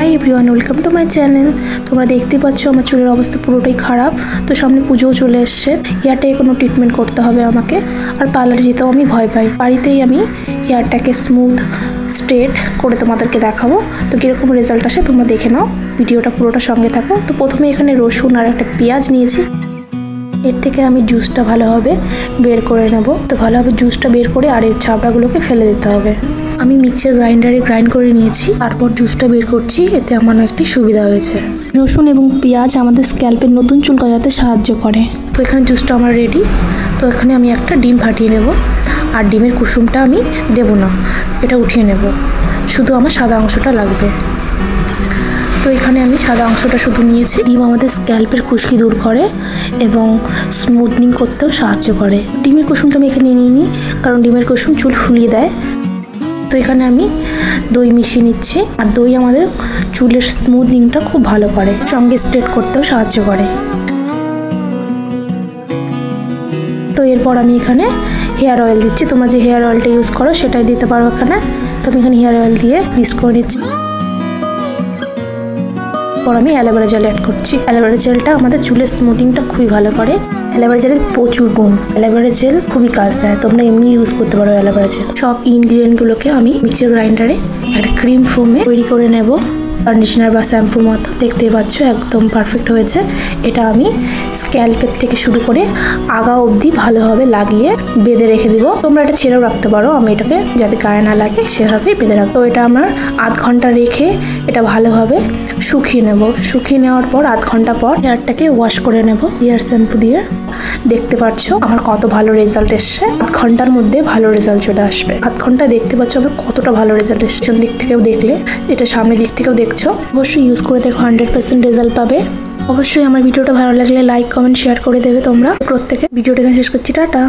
High everyone welcome to my channel. তোমরা দেখতে পাচ্ছ আমার চুলের অবস্থা পুরোটাই খারাপ। তো সামনে পুজোও চলে এসছে, হেয়ারটাকে কোনো ট্রিটমেন্ট করতে হবে আমাকে। আর পার্লারে যেতেও আমি ভয় পাই, বাড়িতেই আমি হেয়ারটাকে স্মুথ স্ট্রেট করে তোমাদেরকে দেখাবো। তো কীরকম রেজাল্ট আসে তোমরা দেখে নাও, ভিডিওটা পুরোটা সঙ্গে থাকো। তো প্রথমে এখানে রসুন আর একটা পেঁয়াজ নিয়েছি, এর থেকে আমি জুসটা ভালোভাবে বের করে নেব। তো ভালোভাবে জুসটা বের করে আর এর ছাবড়াগুলোকে ফেলে দিতে হবে। আমি মিক্সার গ্রাইন্ডারে গ্রাইন্ড করে নিয়েছি, তারপর জুসটা বের করছি, এতে আমার একটি সুবিধা হয়েছে। রসুন এবং পেঁয়াজ আমাদের স্ক্যাল্পের নতুন চুল গজাতে সাহায্য করে। তো এখানে জুসটা আমার রেডি। তো এখানে আমি একটা ডিম ফাটিয়ে নেব, আর ডিমের কুসুমটা আমি দেব না, এটা উঠিয়ে নেব, শুধু আমার সাদা অংশটা লাগবে। তো এখানে আমি সাদা অংশটা শুধু নিয়েছি। ডিম আমাদের স্ক্যাল্পের খুশকি দূর করে এবং স্মুথনিং করতেও সাহায্য করে। ডিমের কুসুমটা আমি এখানে নিয়ে নিই, কারণ ডিমের কুসুম চুল ফুলিয়ে দেয়। তো এখানে আমি দই মিশিয়ে নিচ্ছি, আর দই আমাদের চুলের স্মুথনিংটা খুব ভালো করে, সঙ্গে স্ট্রেট করতেও সাহায্য করে। তো এরপর আমি এখানে হেয়ার অয়েল দিচ্ছি। তোমরা যে হেয়ার অয়েলটা ইউজ করো সেটাই দিতে পারো এখানে। তো আমি এখানে হেয়ার অয়েল দিয়ে মিক্স করে নিচ্ছি। পর আমি অ্যালোভেরা জেল অ্যাড করছি। অ্যালোভেরা জেলটা আমাদের চুলের স্মুথিংটা খুবই ভালো করে। অ্যালোভেরা জেলের প্রচুর গুণ, অ্যালোভেরা জেল খুবই কাজ দেয়। তোমরা এমনি ইউজ করতে পারো অ্যালোভেরা জেল। সব ইনগ্রিডিয়েন্টগুলোকে আমি মিক্সার গ্রাইন্ডারে একটা ক্রিম ফোমে তৈরি করে নেব, কন্ডিশনার বা শ্যাম্পুর মতো। দেখতেই পাচ্ছ একদম পারফেক্ট হয়েছে। এটা আমি স্ক্যাল্পের থেকে শুরু করে আগা অবধি ভালোভাবে লাগিয়ে বেঁধে রেখে দিব। তোমরা এটা ছেড়েও রাখতে পারো, আমি এটাকে যাতে গায়ে না লাগে সেভাবেই বেঁধে রাখবো। তো এটা আমার আধ ঘন্টা রেখে এটা ভালোভাবে শুকিয়ে নেব। শুকিয়ে নেওয়ার পর আধ ঘন্টা পর হেয়ারটাকে ওয়াশ করে নেব হেয়ার শ্যাম্পু দিয়ে। দেখতে পাচ্ছ আমার কত ভালো রেজাল্ট এসছে। আধ ঘন্টার মধ্যে ভালো রেজাল্ট চলে আসবে। আধ ঘন্টায় দেখতে পাচ্ছ আমার কতটা ভালো রেজাল্ট এসছে। পিছন দিক থেকেও দেখলে, এটা সামনের দিক থেকেও দেখছো। অবশ্যই ইউজ করে দেখো, 100% রেজাল্ট পাবে। অবশ্যই আমার ভিডিওটা ভালো লাগলে লাইক কমেন্ট শেয়ার করে দেবে তোমরা প্রত্যেকে। ভিডিওটা এখানে শেষ করছি, টাটা।